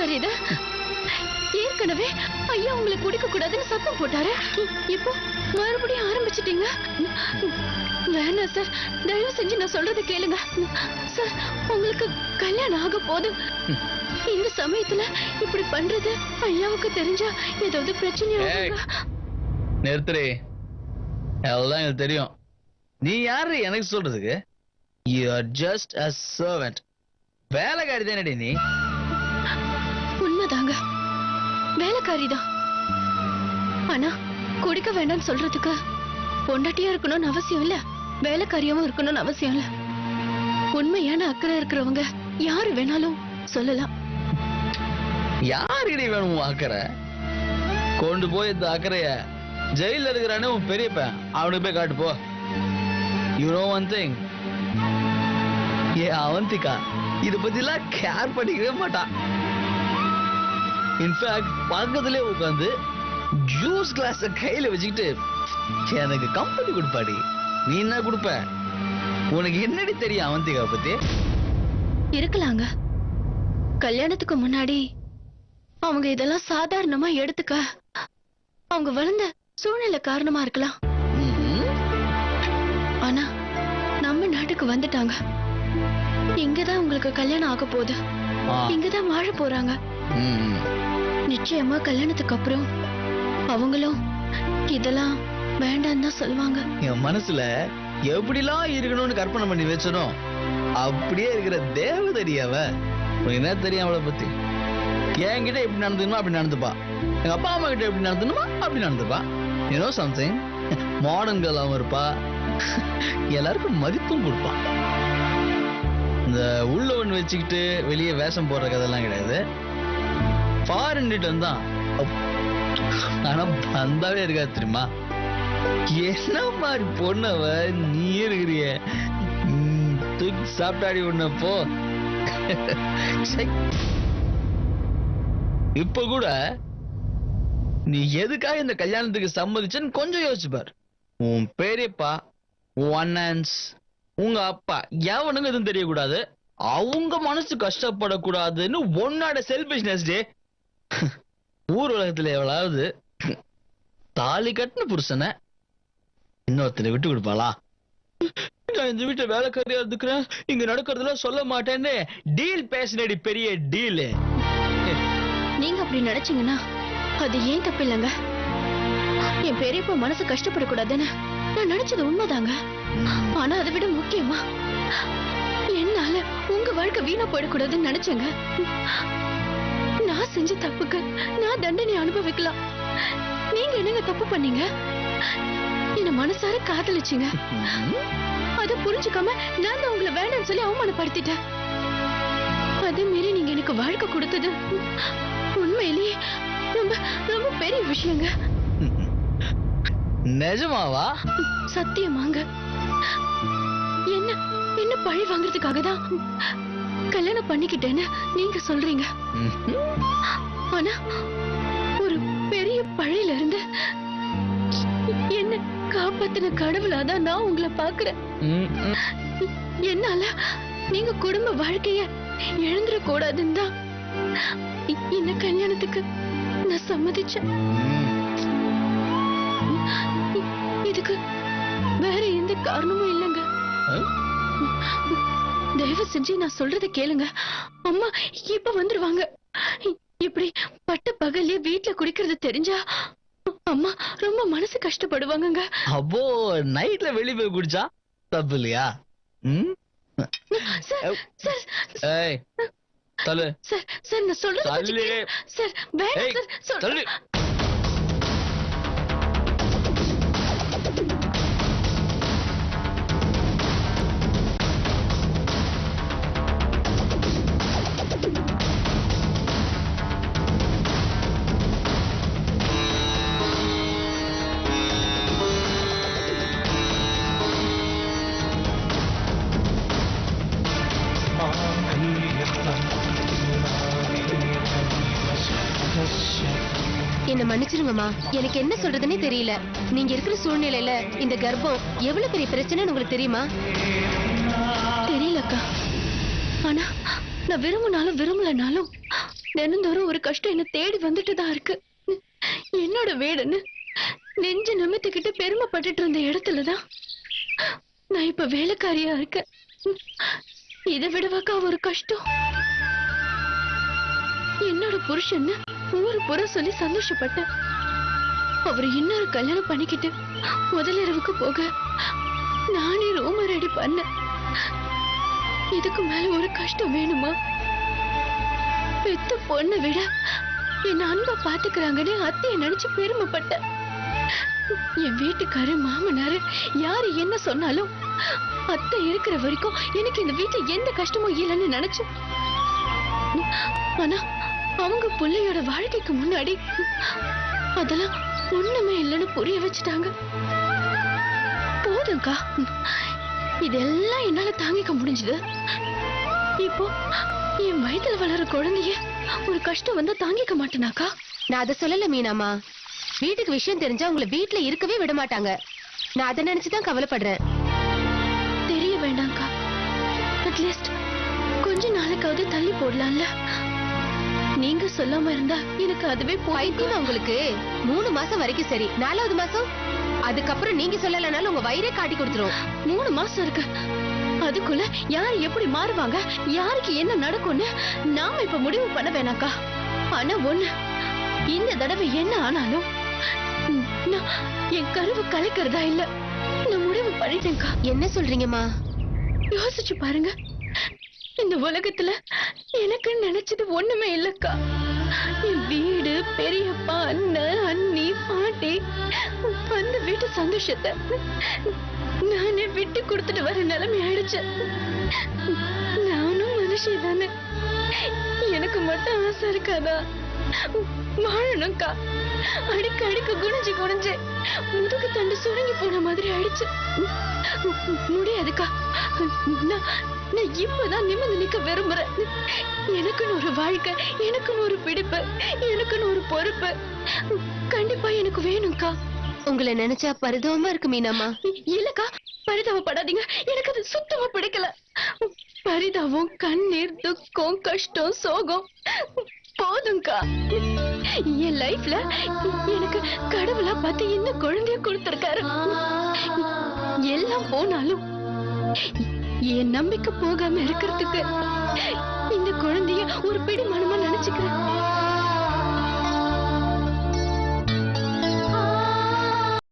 Sir இது? ஏற்கனவே ஐயா உங்களை குடிக்க கூடாதுன்னு சத்தம் போட்டாரு. இப்போ மறுபடியும் ஆரம்பிச்சிட்டீங்க. வேணாம் சார், தயவு செஞ்சு நான் சொல்றதை கேளுங்க சார். உங்களுக்கு கல்யாணம் ஆக போது இந்த சமயத்துல இப்படி பண்றது ஐயாவுக்கு தெரிஞ்சா ஏதாவது பிரச்சனை. நிறுத்துறே, எல்லாம் எனக்கு தெரியும். நீ யாரு எனக்கு சொல்றதுக்கு? You are just a servant. வேலைக்காரி தானடி நீ? உண்மைதாங்க, வேலைக்காரிதான். ஆனா குடிக்க வேண்டாம்னு சொல்றதுக்கு பொண்டாட்டியா இருக்கணும்னு அவசியம் இல்ல, வேலைக்காரியாவும் இருக்கணும்னு அவசியம் இல்ல. உண்மையான அக்கறை இருக்கிறவங்க யாரு வேணாலும் சொல்லலாம். யாருடி வேணும் அக்கறை? கொண்டு போய் இந்த அக்கறைய ஜெயில இருக்கிறானே உன் பெரியப்ப, அவனுக்கு போய் காட்டு போ. You know one thing, Avantika இத பத்தி எல்லாம் கேர் பண்ணிக்கவே மாட்டான். இன்ஃபேக்ட் பக்கத்திலே உட்காந்து ஜூஸ் கிளாஸ் கையில வச்சுக்கிட்டு எனக்கு கம்பெனி கொடுப்பாடி. நீ என்ன கொடுப்ப? உனக்கு என்னடி தெரியும் அவந்திகா பத்தி? இருக்கலாங்க, கல்யாணத்துக்கு முன்னாடி அவங்க இதெல்லாம் சாதாரணமா எடுத்துக்க அவங்க வளர்ந்த சூழ்நிலை காரணமா இருக்கலாம். ஆனா நம்ம நாட்டுக்கு வந்துட்டாங்க. இங்கதான் உங்களுக்கு கல்யாணம் ஆக போகுது, இங்கதான் வாழ போறாங்க. நிச்சயமா கல்யாணத்துக்கு அப்புறம் அவங்களும் இதெல்லாம் வேண்டாம் தான் சொல்லுவாங்க. என் மனசுல எப்படிலாம் இருக்கணும்னு கற்பனை பண்ணி வச்சனும் அப்படியே இருக்கிற தேவதடி அவ. உனக்கு என்ன தெரியும் அவளை பத்தி? என்கிட்ட எப்படி நடந்துக்கணுமோ அப்படி நடந்துப்பா, எங்க அப்பா அம்மா கிட்ட எப்படி நடந்துக்கணுமோ அப்படி நடந்துப்பா. You know something, மாடர்ன் கேர்ளாவும் இருப்பா, எல்லாருக்கும் மதிப்பும் கொடுப்பா. இந்த உள்ள ஒண்ணு வச்சுக்கிட்டு வெளியே வேஷம் போடுற கதெல்லாம் கிடையாது. ஃபாரின் ரிட்டர்ன் தான், ஆனா பந்தாவே இருக்காது தெரியுமா? என்ன மாதிரி பொண்ணவ நீ இருக்கிறிய, தூக்கி சாப்பிட்டாடி உன்னப்போ. இப்ப கூட நீ எதுக்காக இந்த கல்யாணத்துக்கு சம்மதிச்சன்னு கொஞ்சம் யோசிச்சு பாரு. உன் பெரியப்பா, உன் அண்ணன்ஸ், உங்க அப்பா எவனுங்க எதுவும் தெரியக்கூடாது, அவங்க மனசு கஷ்டப்படக்கூடாதுன்னு உன்னோட செல்பிஷ்னஸ் டே. ஊர் உலகத்துல எவ்வளவு தாலி கட்டின புருஷனை இன்னொருத்தனை விட்டு கொடுப்பாளா? நான் இந்த வீட்டை வேலைக்காரியா இருந்துக்கிறேன், இங்க நடக்கிறதுலாம் சொல்ல மாட்டேன்னு டீல் பேசினடி, பெரிய டீல். நீங்க அப்படி நினைச்சீங்கன்னா அது ஏன் தப்பு இல்லைங்க. என் பெரியப்பா மனசு கஷ்டப்படக்கூடாதுன்னு நான் நினைச்சது உண்மைதாங்க. ஆனா அதை விட முக்கியமா என்னால உங்க வாழ்க்கை வீணா போயிடக்கூடாதுன்னு நினைச்சேங்க. நான் செஞ்ச தப்புக்கு நான் தண்டனை அனுபவிக்கலாம். நீங்க என்னங்க தப்பு பண்ணீங்க? என்ன மனசார காதலிச்சீங்க, அதை புரிஞ்சுக்காம நான் தான் உங்களை வேண்டாம்னு சொல்லி அவமானப்படுத்திட்டேன். அதே மீறி நீங்க எனக்கு வாழ்க்கை கொடுத்தது உண்மையிலேயே ரொம்ப ரொம்ப பெரிய விஷயங்க. நிஜமாவா? சத்தியமாங்க. என்ன என்ன பழி வாங்குறதுக்காக தான் கல்யாணம் பண்ணிக்கிட்டேன்னு நீங்க சொல்றீங்க. ஆனா ஒரு பெரிய பழியில இருந்து என்ன காப்பாத்தின கடவுளாதான் நான் உங்களை பாக்குறேன். என்னால நீங்க குடும்ப வாழ்க்கைய எழுந்துட கூடாதுன்னு தான் இந்த கல்யாணத்துக்கு நான் சம்மதிச்சேன். இதுக்கு வேற எந்த காரணமும் இல்லைங்க. தயவு செஞ்சு நான் சொல்றதை கேளுங்க. அம்மா இப்ப வந்துருவாங்க. இப்படி பட்ட பகல்ல வீட்டுல குடிக்கிறது தெரிஞ்சா அம்மா ரொம்ப மனசு கஷ்டப்படுவாங்க. அப்போ நைட்ல வெளிய போய் குடிச்சா தப்பு இல்லையா? சார் நான் சொல்றது சார் வேண்டாம் சார். என்ன மன்னிச்சிருங்கம்மா, எனக்கு என்ன சொல்றதுன்னே தெரியல. நீங்க இருக்கிற சூழ்நிலையில இந்த கர்ப்பம் எவ்வளவு பெரிய பிரச்சனைன்னு உங்களுக்கு தெரியுமா? தெரியலக்கா. ஆனா நான் விரும்பினாலும் விரும்பலனாலும் தினந்தோறும் ஒரு கஷ்டம் என்ன தேடி வந்துட்டு தான் இருக்கு. என்னோட வீடுன்னு நெஞ்சு நிமித்திக்கிட்டு பெருமைப்பட்டுட்டு இருந்த இடத்துலதான் நான் இப்ப வேலைக்காரியா இருக்கேன். இதை விடவாக்கா ஒரு கஷ்டம். என்னோட புருஷன்னு ஊரு புற சொல்லி சந்தோஷப்பட்டேன். அவரு இன்னொரு கல்யாணம் பண்ணிக்கிட்டு முதலிரவுக்கு போக நானே ரூம் ரெடி பண்ண. இதுக்கு மேல ஒரு கஷ்டம் வேணுமா? பெத்த பொண்ணை விட என் அன்பா பாத்துக்கிறாங்கன்னு அத்தையை நினைச்சு பெருமைப்பட்டேன். என் வீட்டுக்காரு மாமனாரு யாரு என்ன சொன்னாலும் அத்தை இருக்கிற வரைக்கும் எனக்கு இந்த வீட்டுல எந்த கஷ்டமும் இல்லைன்னு நினைச்சேன். ஆனா அவங்க பிள்ளையோட வாழ்க்கைக்கு முன்னாடி அதெல்லாம் ஒண்ணுமே இல்லைன்னு புரிய வச்சுட்டாங்க. போதும்க்கா, இதெல்லாம் என்னால தாங்கிக்க முடிஞ்சது. இப்போ என் வயித்துல வளர குழந்தைய ஒரு கஷ்டம் வந்தா தாங்கிக்க மாட்டேனாக்கா? நான் அதை சொல்லல மீனாமா. வீட்டுக்கு விஷயம் தெரிஞ்சா உங்களை வீட்டுல இருக்கவே விட மாட்டாங்க. நான் அதை நினைச்சுதான் கவலைப்படுறேன். தெரிய வேண்டாம்க்கா. அட்லீஸ்ட் கொஞ்ச நாளைக்காவது தள்ளி போடலாம்ல. நீங்க சொல்லாம இருந்தா எனக்கு அதுவே பைத்தியம் உங்களுக்கு. 3 மாசம் வரைக்கும் சரி, 4வது மாசம் அதுக்கப்புறம் நீங்க சொல்லலனாலும் உங்க வயிறே காட்டி கொடுத்துரும். 3 மாசம் இருக்கு. அதுக்குள்ள யாரு எப்படி மாறுவாங்க, யாருக்கு என்ன நடக்கும்னு நாம இப்ப முடிவு பண்ண வேணாக்கா. ஆனா ஒண்ணு, இந்த தடவை என்ன ஆனாலும் நான் என் கருவை கலைக்கிறதா இல்ல, நான் முடிவு பண்ணிட்டேன்க்கா. என்ன சொல்றீங்கம்மா? யோசிச்சு பாருங்க. இந்த உலகத்துல எனக்கு நினைச்சது ஒண்ணுமே இல்லக்கா. என் வீடு, பெரியப்பா, அண்ணன், அண்ணி, பாட்டி, அந்த வீட்டு சந்தோஷத்தை நானே விட்டு கொடுத்துட்டு வர நிலைமை ஆயிடுச்சு. நானும் மனுஷன் தானே, எனக்கு மட்டும் ஆசை இருக்காதா? வாழணும்க்கா. அடிக்க குனிஞ்சு குனிஞ்சு முதுகு தண்டு சுருங்கி போன மாதிரி ஆயிடுச்சு. முடியாதுக்கா. நான் இப்பதான் நிமிர்ந்து நிக்க விரும்புறேன். எனக்குன்னு ஒரு வாழ்க்கை, எனக்குன்னு ஒரு பிடிப்பு, எனக்குன்னு ஒரு பொறுப்பு கண்டிப்பா எனக்கு வேணும்க்கா. உங்களை நினைச்சா பரிதாபமா இருக்கு மீனாமா. இல்லக்கா, பரிதாபப்படாதீங்க. எனக்கு அது சுத்தமா பிடிக்கல. பரிதாபம், கண்ணீர், துக்கம், கஷ்டம், சோகம் போதும்க்கா. என் லைஃப்ல எனக்கு கடவுளா பார்த்து என்ன குழந்தைய கொடுத்திருக்காரு. எல்லாம் போனாலும் என் நம்பிக்கை போகாம இருக்கிறதுக்கு இந்த குழந்தைய ஒரு பிடி மனமா நினைச்சுக்கிறேன்.